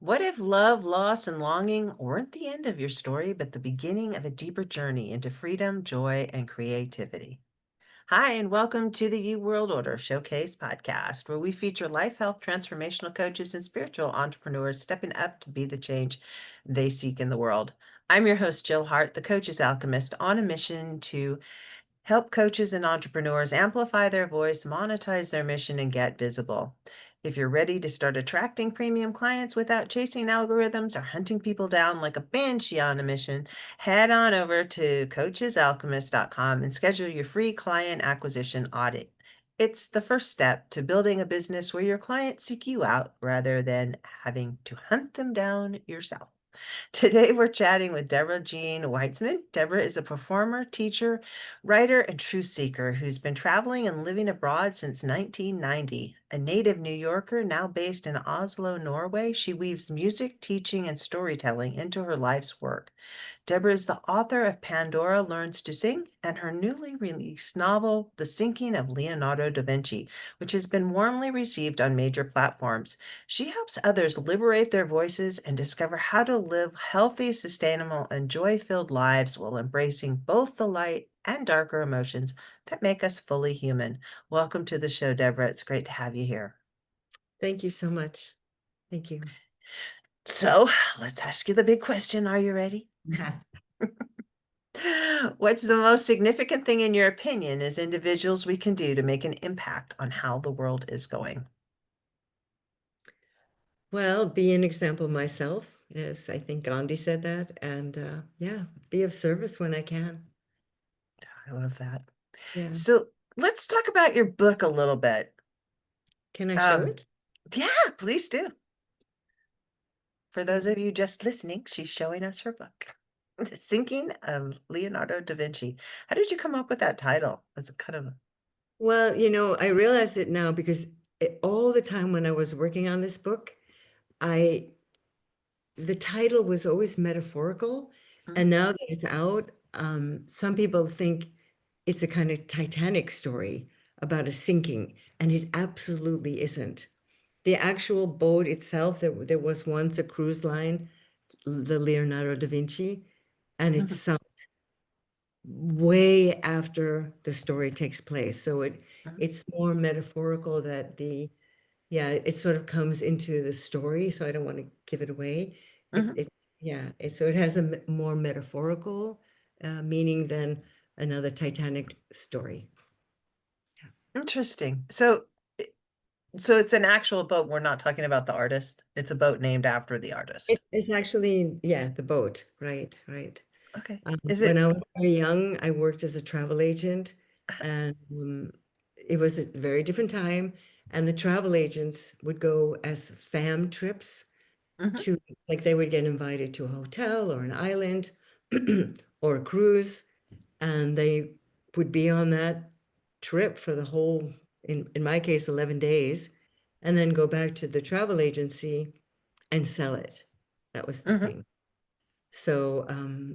What if love, loss, and longing weren't the end of your story, but the beginning of a deeper journey into freedom, joy, and creativity? Hi, and welcome to the U World Order Showcase podcast, where we feature life, health, transformational coaches, and spiritual entrepreneurs stepping up to be the change they seek in the world. I'm your host, Jill Hart, the coach's alchemist, on a mission to help coaches and entrepreneurs amplify their voice, monetize their mission, and get visible. If you're ready to start attracting premium clients without chasing algorithms or hunting people down like a banshee on a mission, head on over to coachesalchemist.com and schedule your free client acquisition audit. It's the first step to building a business where your clients seek you out rather than having to hunt them down yourself. Today, we're chatting with Deborah Jean Weitzman. Deborah is a performer, teacher, writer, and truth seeker who's been traveling and living abroad since 1990. A native New Yorker now based in Oslo, Norway, she weaves music, teaching, and storytelling into her life's work. Deborah is the author of Pandora Learns to Sing and her newly released novel, The Sinking of Leonardo da Vinci, which has been warmly received on major platforms. She helps others liberate their voices and discover how to live healthy, sustainable, and joy filled lives while embracing both the light and darker emotions that make us fully human. Welcome to the show, Deborah. It's great to have you here. Thank you so much. Thank you. So let's ask you the big question. Are you ready? Yeah. What's the most significant thing, in your opinion, as individuals we can do to make an impact on how the world is going? Well, be an example myself, as I think Gandhi said that, and yeah, be of service when I can. I love that. Yeah. So let's talk about your book a little bit. Can I show Um, it? yeah, please do. For those Mm. of you just listening, she's showing us her book, The Sinking of Leonardo da Vinci. How did you come up with that title? It's a kind of Well, I realize it now because all the time when I was working on this book, I the title was always metaphorical, and Mhm, now that it's out, some people think it's a kind of Titanic story about a sinking, and it absolutely isn't. The actual boat itself, there was once a cruise line, the Leonardo da Vinci, and it mhm, sunk way after the story takes place. So mhm, it's more metaphorical that yeah, it sort of comes into the story. So I don't want to give it away. It's mhm. it yeah, so it has a more metaphorical meaning than another Titanic story. Interesting. So it's an actual boat. We're not talking about the artist. It's a boat named after the artist. It's actually, yeah, the boat, right, right. Okay. Is When it? I was very young, I worked as a travel agent, and it was a very different time. And the travel agents would go as fam trips Mhm, to, like, they would get invited to a hotel or an island or a cruise, and they would be on that trip for the whole, in my case, 11 days, and then go back to the travel agency and sell it. That was the mhm, thing. So,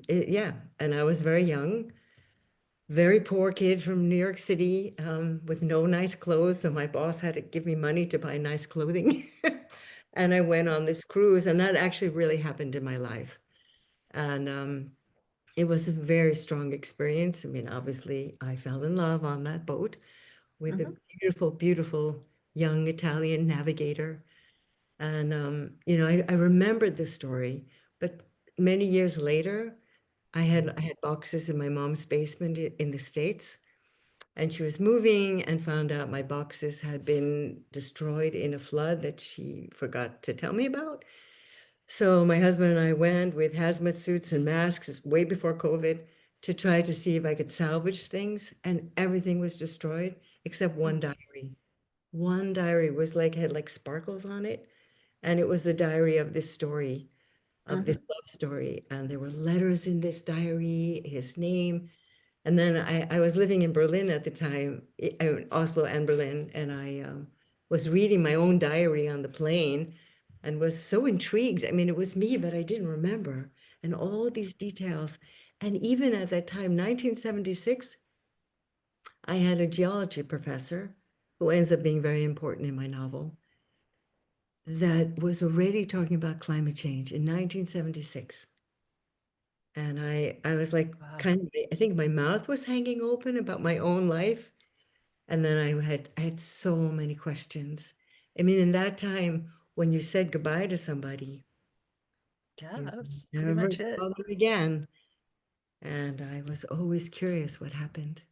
yeah, and I was very young, very poor kid from New York City, with no nice clothes. So my boss had to give me money to buy nice clothing. And I went on this cruise, and that actually really happened in my life. And it was a very strong experience. I mean, obviously, I fell in love on that boat with a mhm, beautiful, beautiful young Italian navigator. And, I remembered the story, but many years later, I had boxes in my mom's basement in the States, and she was moving and found out my boxes had been destroyed in a flood that she forgot to tell me about. So my husband and I went with hazmat suits and masks way before COVID to try to see if I could salvage things, and everything was destroyed except one diary. One diary was like had like sparkles on it, and it was the diary of this story, of this mhm, love story. And there were letters in this diary, his name. And then I was living in Berlin at the time, Oslo and Berlin, and I was reading my own diary on the plane and was so intrigued. I mean, it was me, but I didn't remember. And all these details. And even at that time, 1976, I had a geology professor who ends up being very important in my novel. that was already talking about climate change in 1976. And I was like, Wow. kind of, I think my mouth was hanging open about my own life. And then I had so many questions. I mean, in that time, when you said goodbye to somebody, Yeah, you that's pretty never much saw it. them again. And I was always curious what happened.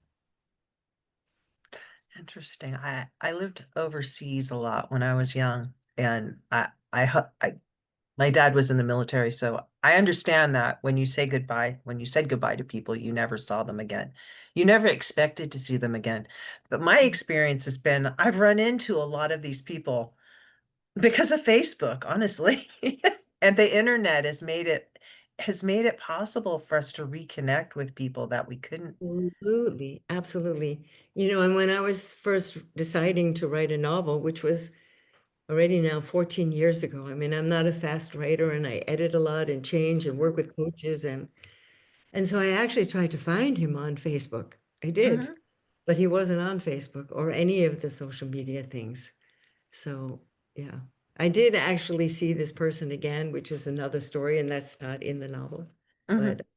Interesting. I lived overseas a lot when I was young, and I my dad was in the military, so I understand that when you said goodbye to people, you never saw them again. You never expected to see them again. But my experience has been I've run into a lot of these people because of Facebook, honestly. And the internet has made it possible for us to reconnect with people that we couldn't. Absolutely, absolutely. And when I was first deciding to write a novel, which was already now 14 years ago, I mean, I'm not a fast writer and I edit a lot and change and work with coaches and so I actually tried to find him on Facebook. I did, Mhm, but he wasn't on Facebook or any of the social media things. So, yeah. I did actually see this person again, which is another story, and that's not in the novel. mhm. But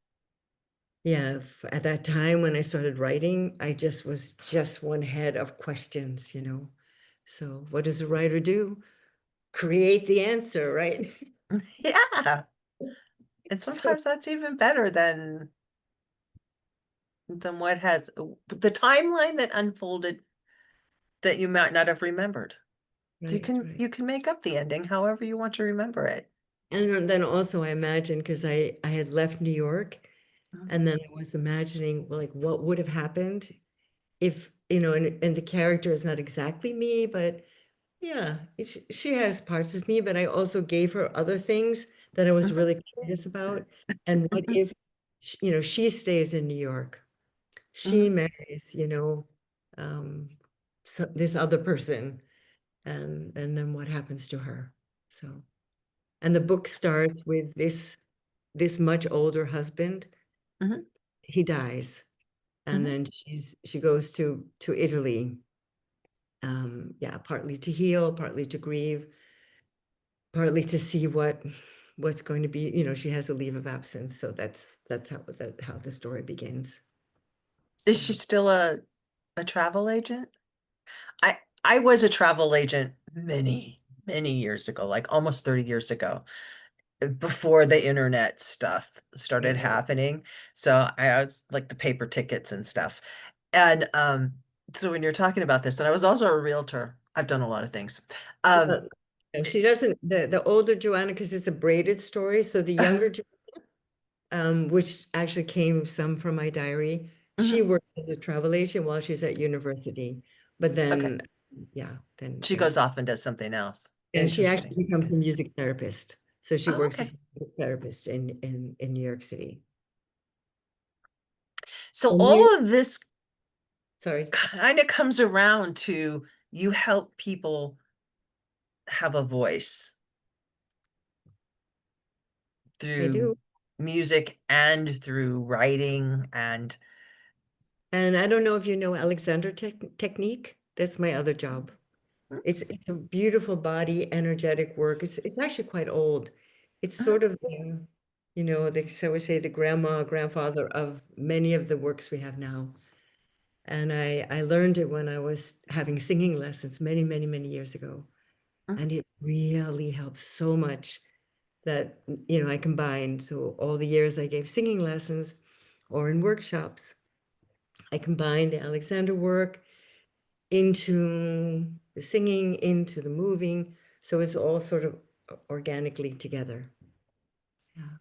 yeah, at that time when I started writing, I just was just one head of questions. So what does a writer do? Create the answer, right? Yeah. And So, sometimes that's even better than what has the timeline that unfolded that you might not have remembered. You right, can right. you can make up the ending however you want to remember it. And then also I imagine because I had left New York Mhm, and then I was imagining well, like what would have happened if, and the character is not exactly me, but yeah, she has parts of me, but I also gave her other things that I was mhm, really curious about. And what mhm, if, she stays in New York? She mhm. marries, um, so this other person, and then what happens to her? So, and the book starts with this much older husband. Mhm, He dies, and mhm. then she goes to Italy, yeah, partly to heal, partly to grieve, partly to see what's going to be. She has a leave of absence, so that's how the story begins. Is she Yeah. still a travel agent? I was a travel agent many, many years ago, like almost 30 years ago, before the internet stuff started Right, right. happening. So I was like the paper tickets and stuff. And so when you're talking about this, and I was also a realtor. I've done a lot of things. Um, Uh, no, she doesn't. The older Joanna, because it's a braided story, so the younger, which actually came some from my diary, she mhm. works as a travel agent while she's at university. But Okay. then, yeah, She then goes off and does something else. and she Interesting. actually becomes a music therapist. So she Oh, works as okay. a music therapist in New York City. So And you, all of this sorry, kind of comes around to you help people have a voice I through do. music and through writing and And I don't know if you know Alexander technique. That's my other job. Mhm, It's a beautiful body, energetic work. It's actually quite old. It's mhm, sort of so we say the grandma, grandfather of many of the works we have now. And I learned it when I was having singing lessons many, many, many years ago. mhm. And it really helps so much that I combined. So all the years I gave singing lessons or in workshops, I combined the Alexander work into the singing, into the moving. So it's all sort of organically together. Yeah.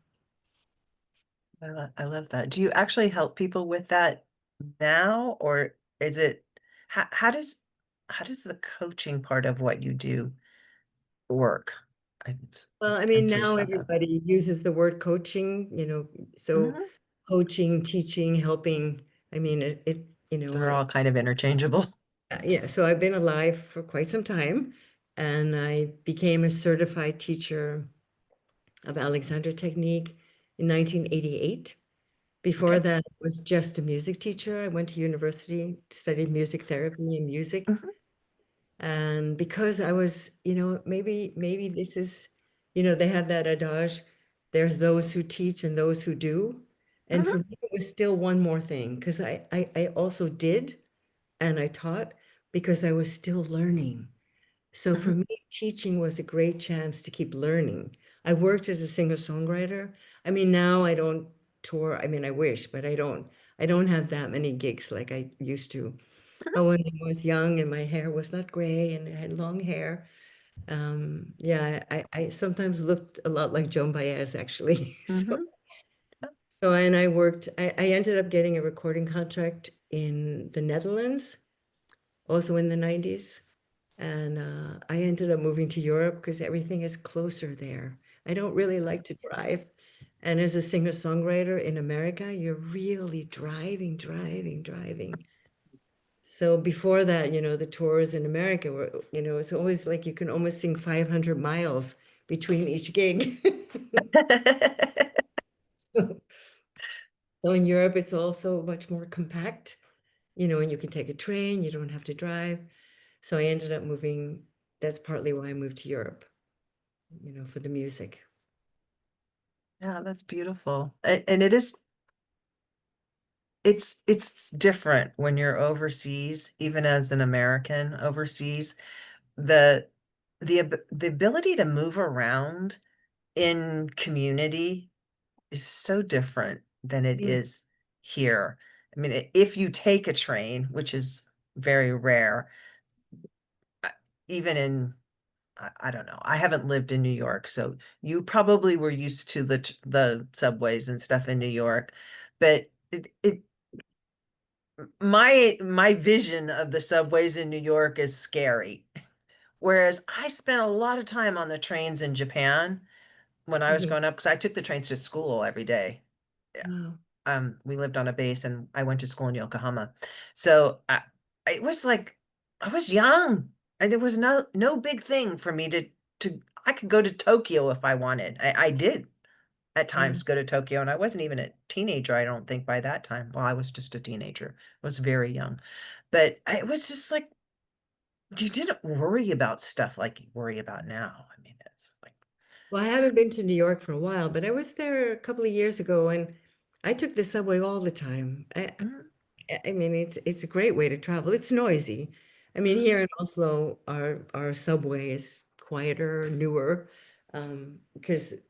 I love that. Do you actually help people with that now, or is it how, how does how does the coaching part of what you do work? I'm, Well, I I'm mean, curious now about that. everybody uses the word coaching, so Mhm. coaching, teaching, helping. I mean, They're all kind of interchangeable. yeah, so I've been alive for quite some time, and I became a certified teacher of Alexander Technique in 1988. Before Okay. that, I was just a music teacher. I went to university, studied music therapy and music. Mhm. And because I was, maybe this is, they have that adage, there's those who teach and those who do. And Mhm, for me, it was still one more thing because I also did and I taught because I was still learning. So for mhm, me, teaching was a great chance to keep learning. I worked as a singer-songwriter. I mean, now I don't tour. I mean, I wish, but I don't have that many gigs like I used to. mhm. But when I was young and my hair was not gray and I had long hair, yeah, I sometimes looked a lot like Joan Baez actually. So, Mhm. and I ended up getting a recording contract in the Netherlands, also in the 90s. And I ended up moving to Europe because everything is closer there. I don't really like to drive. And as a singer-songwriter in America, you're really driving, driving, driving. So before that, the tours in America were, it's always like you can almost sing 500 miles between each gig. So in Europe, it's also much more compact, and you can take a train, you don't have to drive. So I ended up moving. That's partly why I moved to Europe, for the music. Yeah, that's beautiful. And it's different when you're overseas, even as an American overseas. The the ability to move around in community is so different than it Mm. is here. I mean, if you take a train, which is very rare, uh, even in I don't know. I haven't lived in New York, so you probably were used to the subways and stuff in New York, but it my vision of the subways in New York is scary. Whereas I spent a lot of time on the trains in Japan when I was Mhm. growing up, because I took the trains to school every day. Wow. We lived on a base and I went to school in Yokohama. So it was like I was young and there was no big thing for me to I could go to Tokyo if I wanted. I did at Yeah. times go to Tokyo and I wasn't even a teenager, I don't think by that time. Well, I was just a teenager. I was very young. But it was just like you didn't worry about stuff like you worry about now. I mean, it's like Well, I haven't been to New York for a while, but I was there a couple of years ago and I took the subway all the time. mhm, I mean, it's a great way to travel. It's noisy. I mean, mhm, here in Oslo, our subway is quieter, newer, because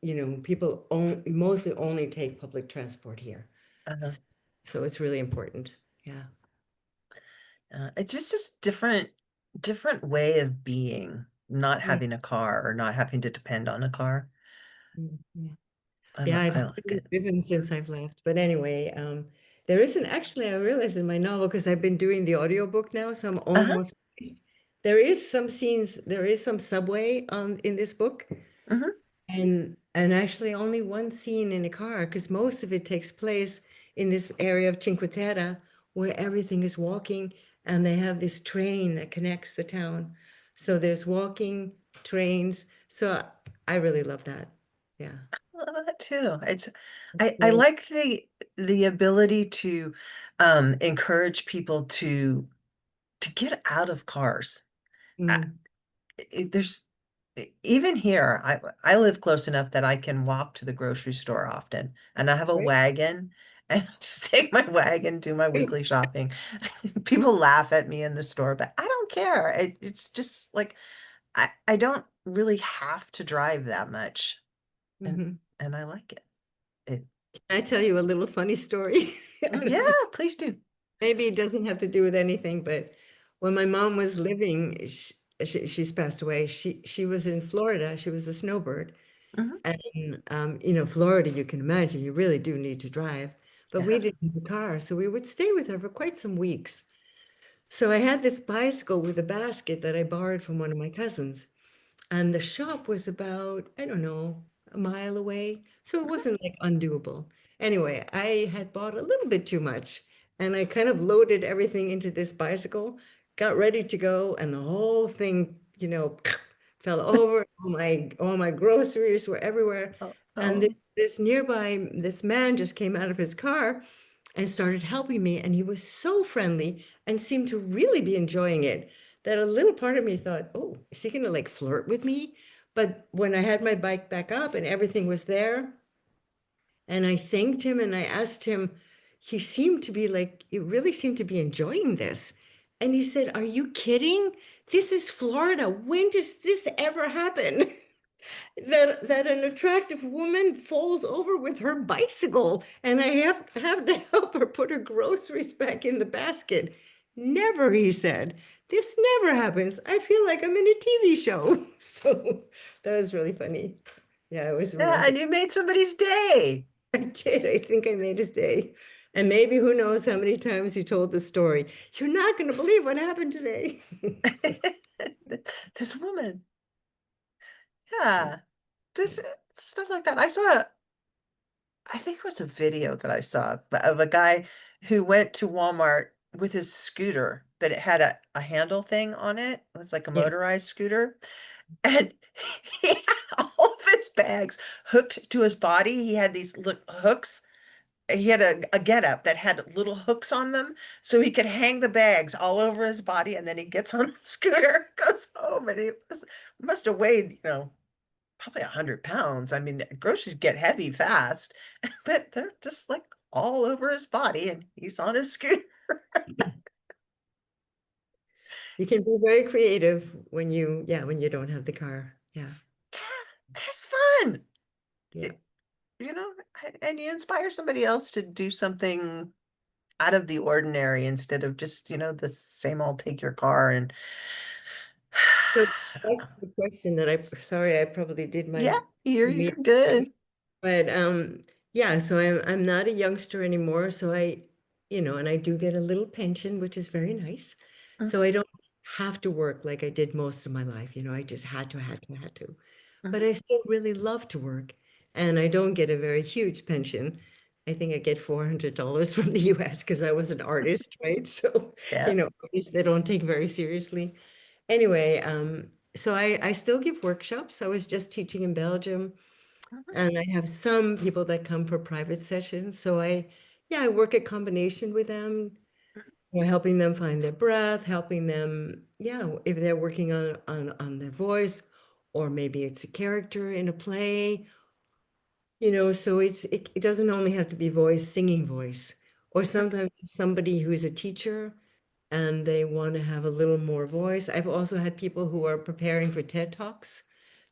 people mostly only take public transport here. uh-huh. So, so it's really important. Yeah. It's just this different way of being, not Yeah. having a car or not having to depend on a car. Yeah. Yeah, I've I like hardly it. driven since I've left. But anyway, there isn't actually, I realized in my novel, because I've been doing the audiobook now, so I'm Uh-huh. almost finished. There is some scenes, there is some subway in this book, Hmm. and actually only one scene in a car, because most of it takes place in this area of Cinque Terre where everything is walking, and they have this train that connects the town. So there's walking trains. So I really love that. Yeah. I love that too. It's I great. like the ability to encourage people to get out of cars. I, Mm. there's even here, I live close enough that I can walk to the grocery store often, and I have a Great. wagon, and I just take my wagon to my weekly shopping. People laugh at me in the store, but I don't care. It's just like I don't really have to drive that much, and Mhm. and I like it. It Can I tell you a little funny story? I yeah, don't know. please do. Maybe it doesn't have to do with anything, but when my mom was living, she's passed away. She was in Florida. She was a snowbird. Hmm. And Florida, you can imagine, you really do need to drive. But we Yeah. didn't have a car, so we would stay with her for quite some weeks. So I had this bicycle with a basket that I borrowed from one of my cousins. And the shop was about, I don't know, a mile away. So it wasn't like undoable. Anyway, I had bought a little bit too much and I kind of loaded everything into this bicycle, got ready to go, and the whole thing, fell over. All my groceries were everywhere. Oh, And oh, this man just came out of his car and started helping me. And he was so friendly and seemed to really be enjoying it that a little part of me thought, oh, is he gonna like flirt with me? But when I had my bike back up and everything was there, and I thanked him and I asked him, he seemed to be like, he really seemed to be enjoying this. And he said, are you kidding? This is Florida. When does this ever happen? That an attractive woman falls over with her bicycle and I have to help her put her groceries back in the basket. Never, he said. This never happens. I feel like I'm in a TV show. So that was really funny. Yeah, it was Yeah, romantic. and you made somebody's day. I did. I think I made his day. And maybe who knows how many times he told the story. You're not going to believe what happened today. This woman. Yeah. Just stuff like that. I think it was a video that I saw of a guy who went to Walmart with his scooter, but it had a handle thing on it. It was like a Yeah. motorized scooter. And he had all of his bags hooked to his body. He had these hooks. He had a getup that had little hooks on them so he could hang the bags all over his body. And then he gets on the scooter, goes home, and he must have weighed, probably 100 pounds. I mean, groceries get heavy fast, but they're just like all over his body, and he's on his scooter. You can be very creative when yeah, when you don't have the car. Yeah. It's fun, Yeah. It- you know, and you inspire somebody else to do something out of the ordinary instead of just, the same old take your car and So I don't back know. to the question that sorry, I probably did Yeah, my you're me. good. But yeah, so I'm not a youngster anymore. So and I do get a little pension, which is very nice. So Mhm, I don't have to work like I did most of my life. I just had to. But mhm. I still really love to work. And I don't get a very huge pension. I think I get $400 from the US because I was an artist, right? So, Yeah. artists they don't take very seriously. Anyway, so I still give workshops. I was just teaching in Belgium. Mhm, And I have some people that come for private sessions. So yeah, I work a combination with them, helping them find their breath, helping them, yeah, if they're working on their voice, or maybe it's a character in a play, so it doesn't only have to be voice, singing voice, or sometimes it's somebody who's a teacher and they want to have a little more voice. I've also had people who are preparing for TED Talks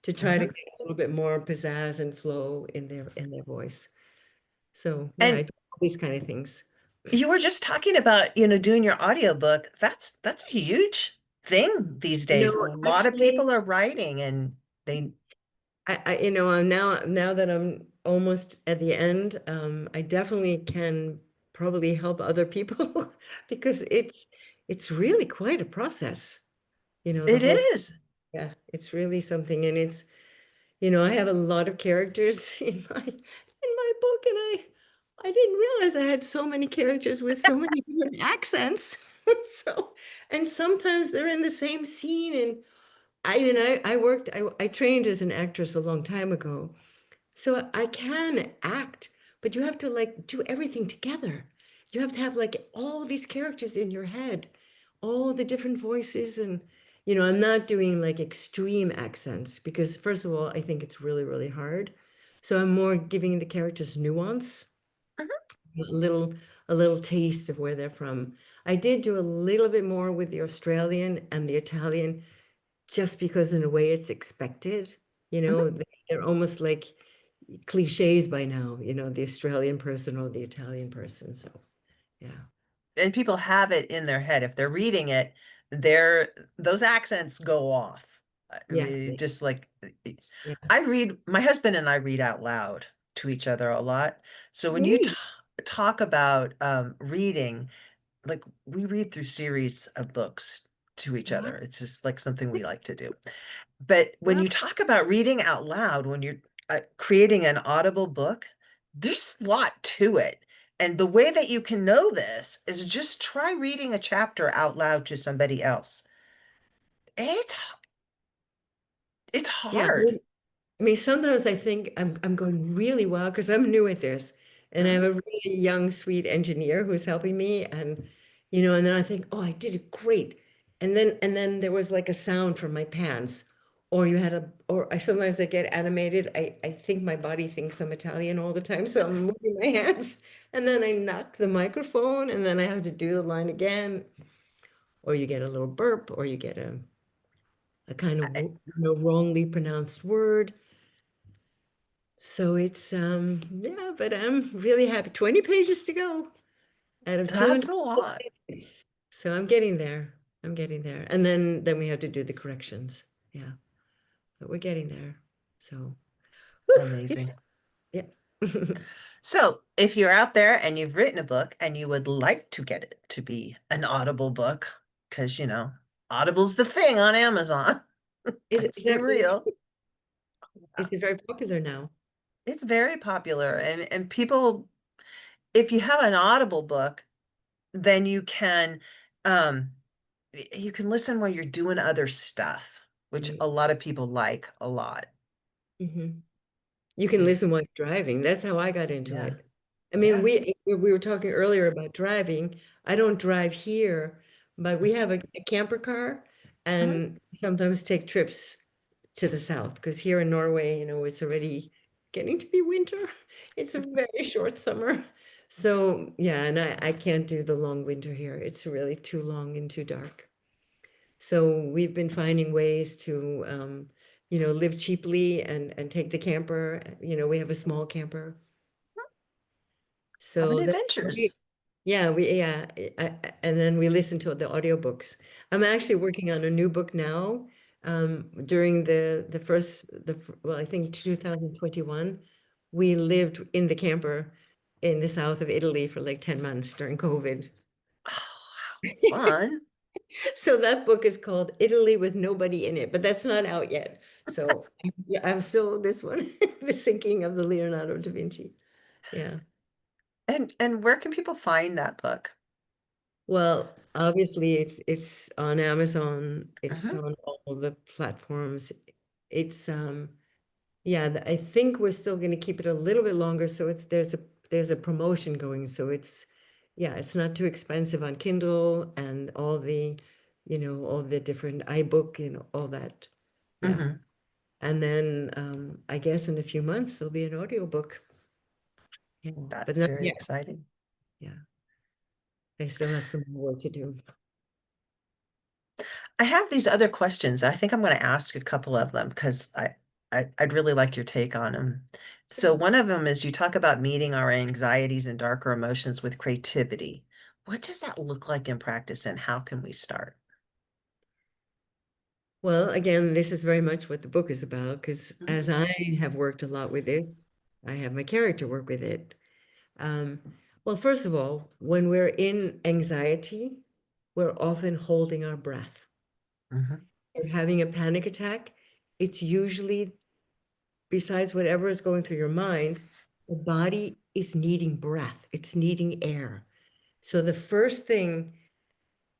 to try to mhm. get a little bit more pizzazz and flow in their voice. So yeah, I And do all these kind of things. you were just talking about, doing your audiobook. That's a huge thing these days. A lot of Actually, people are writing and they I'm now that I'm almost at the end, I definitely can probably help other people because it's really quite a process. The it whole, is. yeah, it's really something, and I have a lot of characters in my book, and I didn't realize I had so many characters with so many different accents. So, and sometimes they're in the same scene, and I trained as an actress a long time ago, so I can act, but you have to like do everything together. You have to have like all these characters in your head, all the different voices. And, I'm not doing like extreme accents because, first of all, I think it's really, really hard. So I'm more giving the characters nuance, Mhm, a little, a little taste of where they're from. I did do a little bit more with the Australian and the Italian just because in a way it's expected. mhm. They're almost like cliches by now, the Australian person or the Italian person. So yeah. And people have it in their head. If they're reading it, they're those accents go off. I Yeah. mean, just like Yeah. my husband and I read out loud to each other a lot. So when you Great. talk about reading, like we read through series of books to each Wow. other. It's just like something we like to do. But when Wow. you talk about reading out loud, when you're creating an audible book, there's a lot to it. And the way that you can know this is just try reading a chapter out loud to somebody else. It's it's Yeah. hard. I mean, sometimes I think I'm going really well because I'm new at this, and I have Mhm. a really young, sweet engineer who's helping me, and and then I think, oh, I did it great. and then there was like a sound from my pants, or you had a, or I sometimes I get animated. I think my body thinks I'm Italian all the time, so I'm moving my hands, and then I knock the microphone, and then I have to do the line again, or you get a little burp, or you get a kind of wrongly pronounced word. So it's yeah, but I'm really happy. 20 pages to go out of That's 200 a lot. pages. So I'm getting there. I'm getting there. And then we have to do the corrections. Yeah, but we're getting there. So whew, Amazing. yeah. Yeah. So, if you're out there and you've written a book and you would like to get it to be an Audible book, because, Audible's the thing on Amazon. Let's Is be that really, real. is it very popular now? It's very popular and people, if you have an Audible book, then um you can listen while you're doing other stuff, which Right. a lot of people like a lot. Hmm. You can So, listen while you're driving. That's how I got into yeah. it. I mean, Yeah. we were talking earlier about driving. I don't drive here, but we have a camper car Mhm. and sometimes take trips to the south because here in Norway, it's already getting to be winter. It's a very short summer. So yeah, and I can't do the long winter here. It's really too long and too dark. So we've been finding ways to, live cheaply and take the camper. We have a small camper. Having So that, adventures. yeah, and then we listen to the audiobooks. I'm actually working on a new book now. During the first, well, I think 2021, we lived in the camper in the south of Italy for like 10 months during COVID. Oh, how fun. So that book is called Italy with Nobody in It, but that's not out yet. So yeah, I'm still this one, the sinking of the Leonardo da Vinci. Yeah. And where can people find that book? Well, obviously it's on Amazon, it's Mhm. on all the platforms. It's yeah, I think we're still going to keep it a little bit longer, so there's a promotion going, so yeah, it's not too expensive on Kindle and all the different iBook and all that. Yeah. Mhm. And then I guess in a few months there'll be an audiobook. Yeah. But That's not very yet. exciting. Yeah. I still have some more work to do. I have these other questions. I think I'm going to ask a couple of them because I'd really like your take on them. So Sure. one of them is you talk about meeting our anxieties and darker emotions with creativity. What does that look like in practice and how can we start? Well, again, this is very much what the book is about because Mhm. as I have worked a lot with this, I have my character work with it. Um, well, first of all, when we're in anxiety, we're often holding our breath. Mhm. Or having a panic attack, it's usually, besides whatever is going through your mind, the body is needing breath, it's needing air. So the first thing,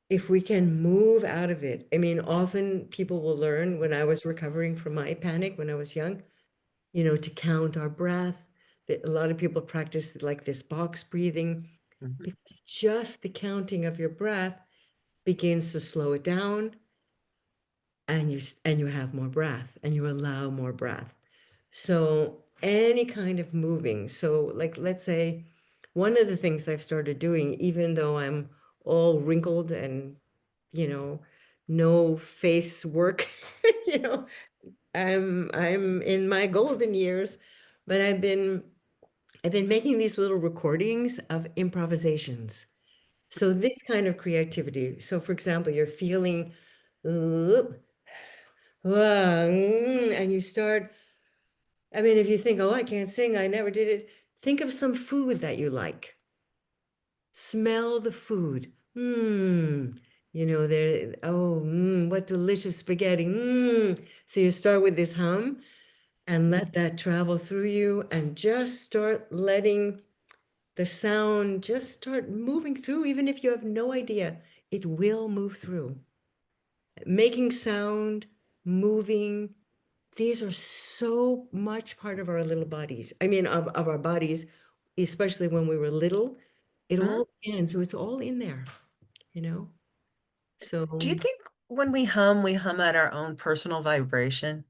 if we can move out of it, I mean, often people will learn when I was recovering from my panic when I was young, to count our breath. That a lot of people practice like this box breathing Mhm. because just the counting of your breath begins to slow it down and you have more breath and you allow more breath. So any kind of moving. So like let's say one of the things I've started doing, even though I'm all wrinkled and you know, no face work, you know, I'm in my golden years, but I've been making these little recordings of improvisations. So this kind of creativity. So for example, you're feeling uh, and you start, I mean, if you think, oh, I can't sing, I never did it, think of some food that you like. Smell the food. What delicious spaghetti. So you start with this hum and let that travel through you and just start letting the sound just start moving through, even if you have no idea, it will move through. Making sound, moving, these are so much part of our little bodies. I mean, of our bodies, especially when we were little, it Mhm. all began. So it's all in there, you know? Do you So, think when we hum at our own personal vibration,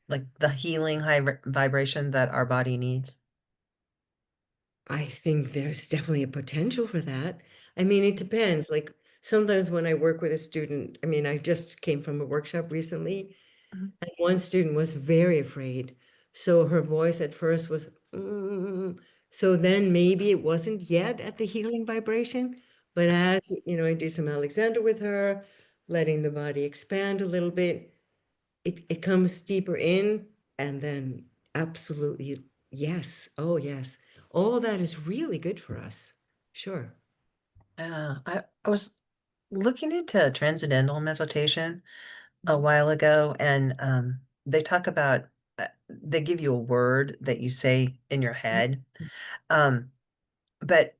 like the healing high vibration that our body needs. I think there's definitely a potential for that. I mean, it depends. Like sometimes when I work with a student, I mean, I just came from a workshop recently, Mhm. and one student was very afraid. So her voice at first was, "Mm." So then maybe it wasn't yet at the healing vibration. But as you know, I do some Alexander with her, letting the body expand a little bit, it comes deeper in, and then absolutely yes. Oh, yes. All that is really good for us. Sure. I was looking into transcendental meditation a Mhm. while ago, and they talk about they give you a word that you say in your head, um, but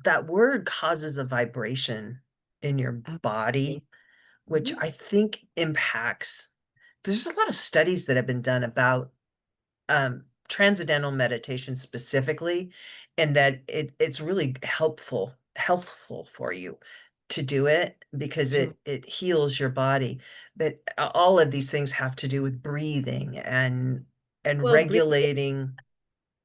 that word causes a vibration in your Absolutely. body, which Mhm. I think impacts. There's a lot of studies that have been done about transcendental meditation specifically, and that it's really helpful for you to do it because Sure. it heals your body. But all of these things have to do with breathing and Well, breathe. regulating.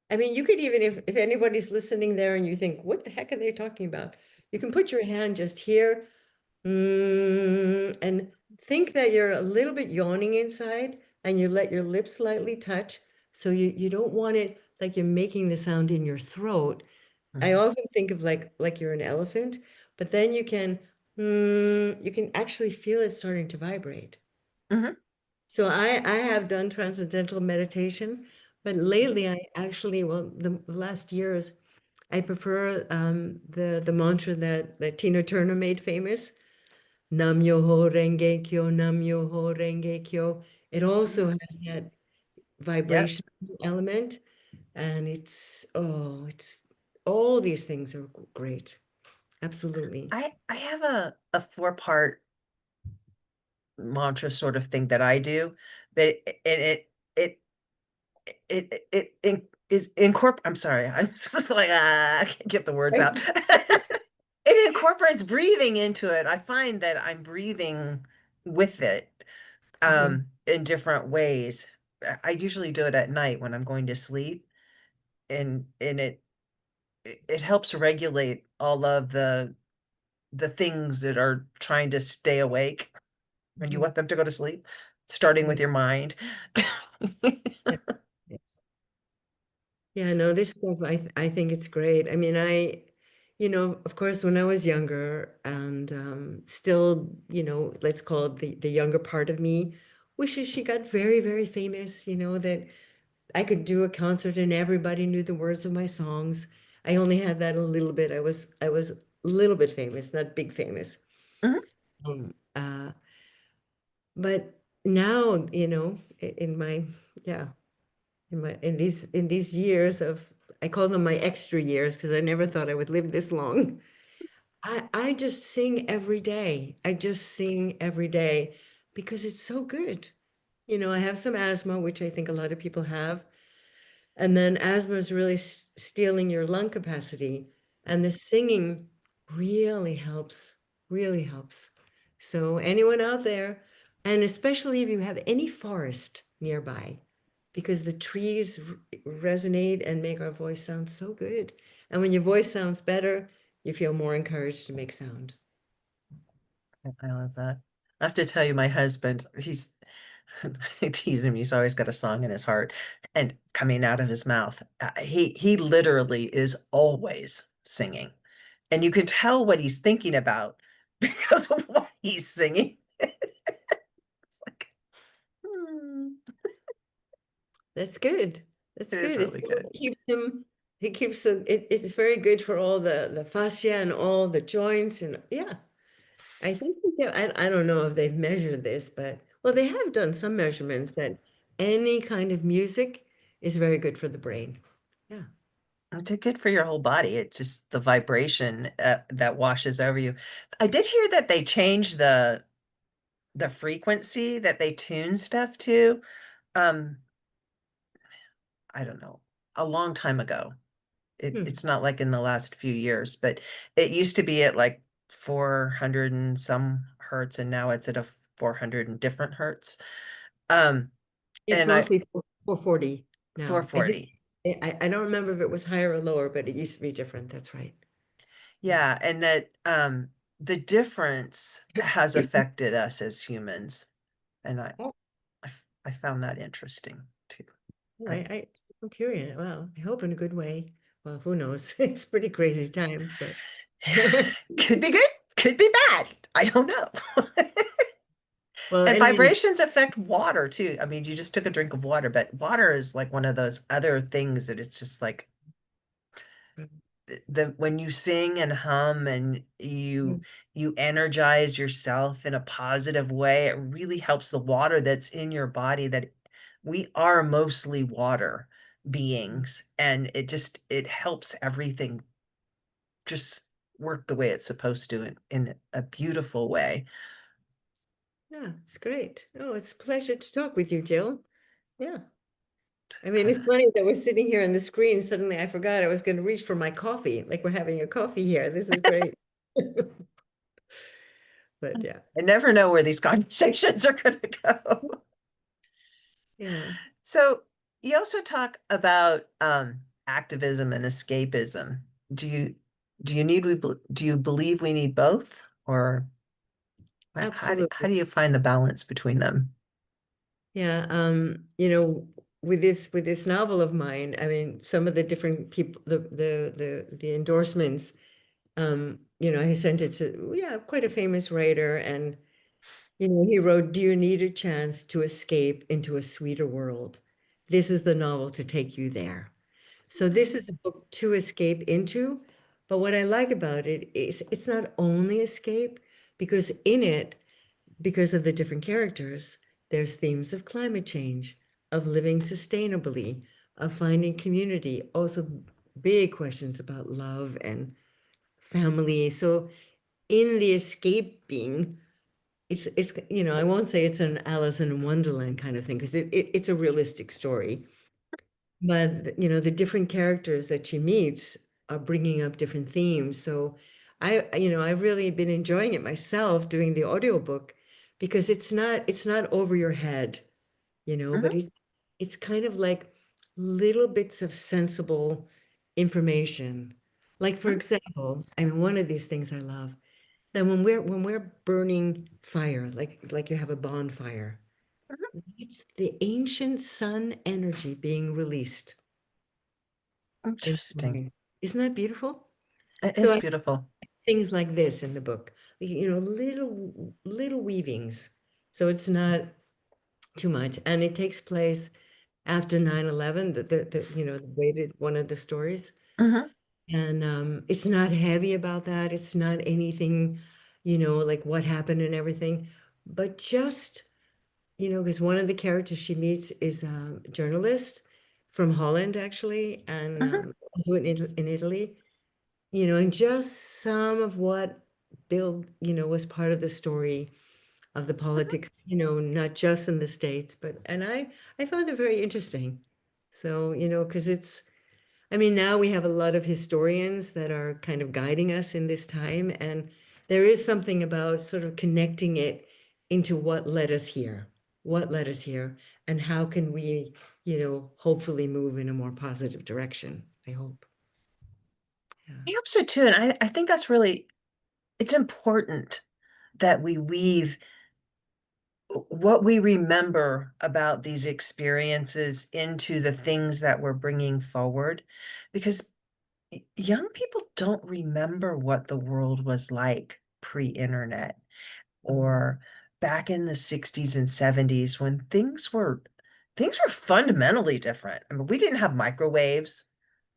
I mean, you could even, if anybody's listening there and you think, what the heck are they talking about? You can put your hand just here, and think that you're a little bit yawning inside and you let your lips slightly touch. So you don't want it like you're making the sound in your throat. I Mhm. often think of like you're an elephant, but then you can actually feel it starting to vibrate. Mhm. So I have done transcendental meditation, but lately I actually, well, the last years, I prefer the mantra that Tina Turner made famous, Nam Myoho Renge Kyo, Nam Myoho Renge Kyo. It also Mhm. has that Yep. vibration element, and it's all these things are great. Absolutely. I have a four-part mantra sort of thing that I do, but it is incorporate. I'm sorry. I'm just like, I can't get the words Right? out. It incorporates breathing into it. I find that I'm breathing with it Mhm. in different ways. I usually do it at night when I'm going to sleep, and it helps regulate all of the things that are trying to stay awake when you Mhm. want them to go to sleep, starting with Right. your mind. Yes. Yes. Yeah, no, this stuff I think it's great. I mean, of course, when I was younger and still, let's call it the younger part of me, wishes she got very, very famous, that I could do a concert and everybody knew the words of my songs. I only had that a little bit. I was a little bit famous, not big famous. Mhm. Um, uh, but now, in my yeah, in these years of, I call them my extra years because I never thought I would live this long. I just sing every day. I just sing every day because it's so good. I have some asthma, which I think a lot of people have. And then asthma is really stealing your lung capacity. And the singing really helps, really helps. So, anyone out there, and especially if you have any forest nearby, because the trees resonate and make our voice sound so good. And when your voice sounds better, you feel more encouraged to make sound. I love that. I have to tell you, my husband, he's I tease him. He's always got a song in his heart and coming out of his mouth. He literally is always singing, and you can tell what he's thinking about because of what he's singing. It's like, hmm, That's good. That's it is good. really good. It keeps him, it's very good for all the fascia and all the joints. And yeah, I think I don't know if they've measured this, but well, they have done some measurements that any kind of music is very good for the brain. Yeah. It's good for your whole body. It's just the vibration that washes over you. I did hear that they changed the frequency that they tune stuff to. Um, I don't know, a long time ago. Hmm. It's not like in the last few years, but it used to be at like 400 and some hertz, and now it's at a 400 and different hertz. Um, It's and I mostly 440 now. I think 440. I don't remember if it was higher or lower, but it used to be different. That's right. Yeah, and that the difference has affected us as humans. And Oh, I found that interesting too. well, I I'm curious. Well, I hope in a good way. Well, who knows? It's pretty crazy times, but could be good, could be bad. I don't know. well, And anyway, vibrations affect water too. I mean, you just took a drink of water, but water is like one of those other things that it's just like the when you sing and hum and you energize yourself in a positive way, it really helps the water that's in your body that we are mostly water beings, and it helps everything just work the way it's supposed to in a beautiful way. yeah, it's great. Oh, it's a pleasure to talk with you, Jill. Yeah. I mean, Kind it's of funny that we're sitting here on the screen. Suddenly I forgot I was going to reach for my coffee. Like we're having a coffee here. This is great. But yeah, I never know where these conversations are going to go. yeah, So you also talk about activism and escapism. Do you do you need do you believe we need both, or how absolutely. do you find the balance between them? Yeah, with this novel of mine, I mean, some of the different people, the endorsements, I sent it to, yeah, quite a famous writer, and he wrote, "Do you need a chance to escape into a sweeter world? This is the novel to take you there." So this is a book to escape into, but what I like about it is it's not only escape, because in it, because of the different characters, there's themes of climate change, of living sustainably, of finding community, also big questions about love and family. So in the escaping, I won't say it's an Alice in Wonderland kind of thing, because it's a realistic story. But the different characters that she meets are bringing up different themes. So I've really been enjoying it myself doing the audiobook, because it's not over your head, but Mhm, it's kind of like little bits of sensible information. Like for mhm, example, I mean, one of these things I love, that when we're burning fire, like you have a bonfire, mhm. it's the ancient sun energy being released in the Interesting. morning. Isn't that beautiful? It So is I beautiful. things like this in the book, little weavings. So it's not too much. And it takes place after 9/11, the rated one of the stories. Hmm. And it's not heavy about that. It's not anything, like what happened and everything, but just, because one of the characters she meets is a journalist from Holland, actually, and Hmm. also in Italy. And just some of what Bill, was part of the story of the politics, not just in the States, but, and I found it very interesting. So, because I mean, now we have a lot of historians that are kind of guiding us in this time, and there is something about sort of connecting it into what led us here, and how can we, hopefully move in a more positive direction, I hope. Yeah. I hope so too, and I think that's really it's important that we weave what we remember about these experiences into the things that we're bringing forward, because young people don't remember what the world was like pre-internet Mhm. or back in the 60s and 70s when things were fundamentally different. I mean, we didn't have microwaves.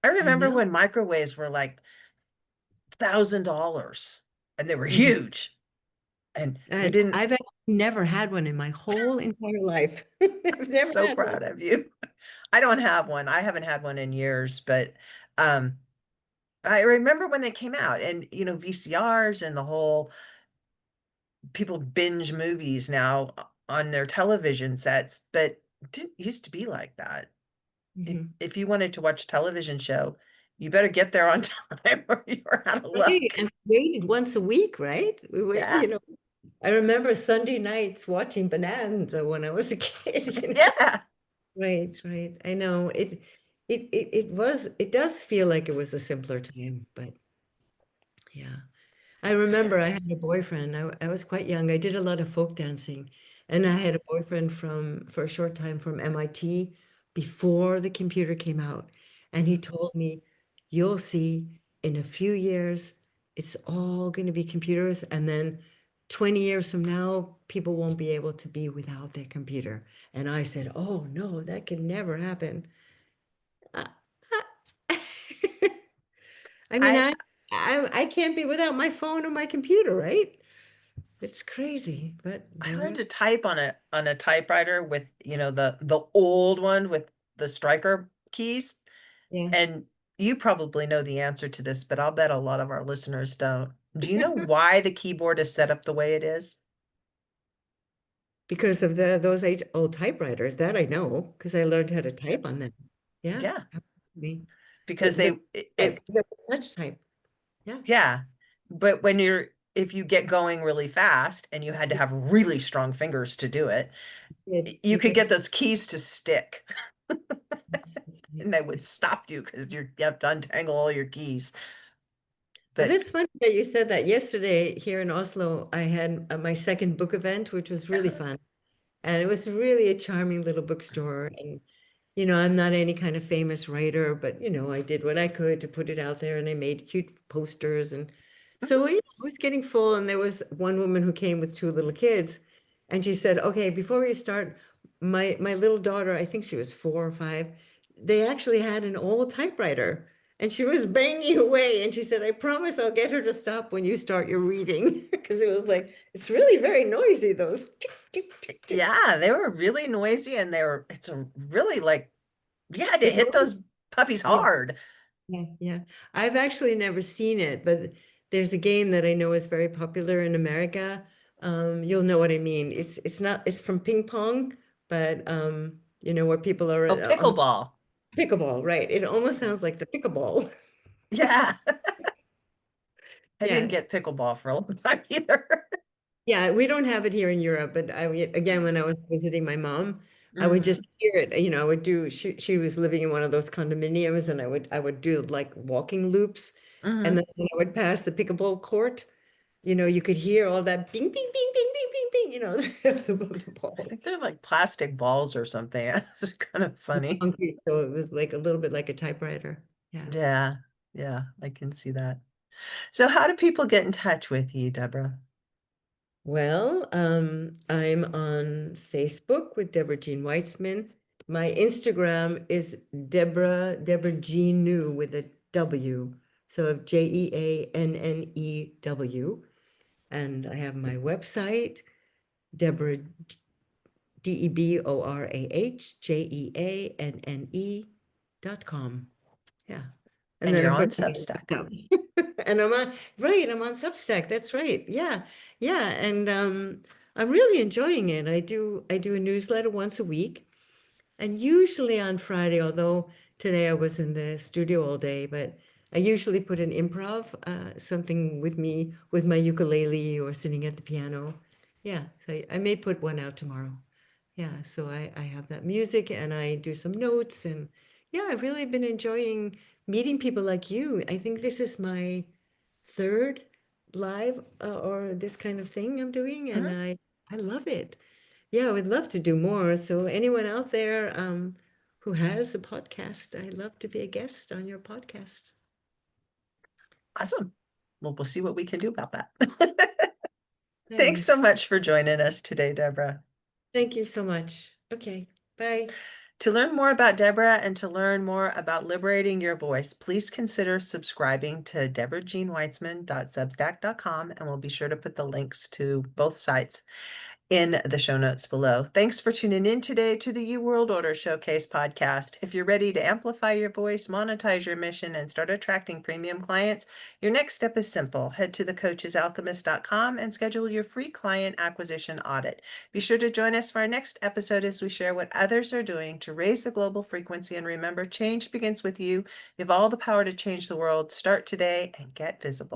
I I remember know. when microwaves were like $1,000 and they were Mhm. huge, and we And didn't. I've actually never had one in my whole entire life. I've never So had one. proud of you. I don't have one. I haven't had one in years, but um I remember when they came out, and VCRs and the whole people binge movies now on their television sets, but it didn't used to be like that. Mhm. If you wanted to watch a television show, you better get there on time or you're out of Right, luck. and waited once a week, right? We wait, Yeah. I remember Sunday nights watching Bonanza when I was a kid, you know. Yeah. Right, right. I know it does feel like it was a simpler time, but yeah. I remember I had a boyfriend. I was quite young. I did a lot of folk dancing, and I had a boyfriend for a short time from MIT before the computer came out. And he told me, "You'll see in a few years, it's all going to be computers. And then 20 years from now, people won't be able to be without their computer." And I said, "Oh, no, that can never happen." Uh, uh, I mean, I I can't be without my phone or my computer, right? It's crazy, but I there we learned are. to type on a typewriter with, the old one with the striker keys. Yeah. And you probably know the answer to this, but I'll bet a lot of our listeners don't. Do you know why the keyboard is set up the way it is? Because of those old typewriters, that I know, because I learned how to type on them. Yeah, Yeah, absolutely. because There was such type. Yeah. yeah. But if you get going really fast and you had to have really strong fingers to do it, you You could get get those keys to stick that's right. and they would stop you because you have to untangle all your keys. But But it's funny that you said that. Yesterday here in Oslo, I had my second book event, which was really fun. And it was really a charming little bookstore. And, I'm not any kind of famous writer, but, I did what I could to put it out there and I made cute posters. And so, Mhm. it was getting full. And there was one woman who came with two little kids. And she said, "Okay, before you start, my little daughter, I think she was 4 or 5, they actually had an old typewriter. And she was banging away. And she said, 'I promise I'll get her to stop when you start your reading.'" Because it was like, it's really very noisy, those tick, tick, tick, tick. Yeah, they were really noisy and it's a really like, you had to It's hit really, those puppies yeah, hard. yeah, yeah. I've actually never seen it, but there's a game that I know is very popular in America. You'll know what I mean. It's not, it's from ping pong, but where people are Oh, on pickleball. pickleball, right? It almost Yeah. sounds like the pickleball. Yeah. I didn't Yeah. get pickleball for a long time either. Yeah, we don't have it here in Europe, but again, when I was visiting my mom, I would just Hmm. hear it. I would do, she was living in one of those condominiums and I would do like walking loops. And Hmm. then when I would pass the pickleball court, you could hear all that bing, bing, bing, bing, bing, bing, bing, the I ball. think they're like plastic balls or something. It's kind of funny. Concrete, so it was like a little bit like a typewriter. Yeah. Yeah. Yeah, I can see that. So how do people get in touch with you, Deborah? Well, I'm on Facebook with Deborah Jean Weitzman. My Instagram is Deborah Jean New with a W. So of JeAnneW. And I have my website, Deborah DeborahJeanne.com. Yeah. And And then you're of on course Substack. and I'm on Substack. That's right. Yeah. Yeah. And I'm really enjoying it. I do a newsletter once a week. And usually on Friday, although today I was in the studio all day, but I usually put an improv, something with me with my ukulele or sitting at the piano. Yeah, so I may put one out tomorrow. Yeah, so I have that music and I do some notes and yeah, I've really been enjoying meeting people like you. I think this is my third live or this kind of thing I'm doing and Mhm. I love it. Yeah, I would love to do more. So anyone out there who has a podcast, I'd love to be a guest on your podcast. Awesome. Well, we'll see what we can do about that. Thanks so Thanks. much for joining us today, Deborah. Thank you so much. Okay, bye. To learn more about Deborah and to learn more about liberating your voice, please consider subscribing to deborahjeanweitzman.substack.com, and we'll be sure to put the links to both sites in the show notes below. Thanks for tuning in today to the You World Order Showcase podcast. If you're ready to amplify your voice, monetize your mission, and start attracting premium clients, your next step is simple. Head to thecoachesalchemist.com and schedule your free client acquisition audit. Be sure to join us for our next episode as we share what others are doing to raise the global frequency. And remember, change begins with you. You have all the power to change the world. Start today and get visible.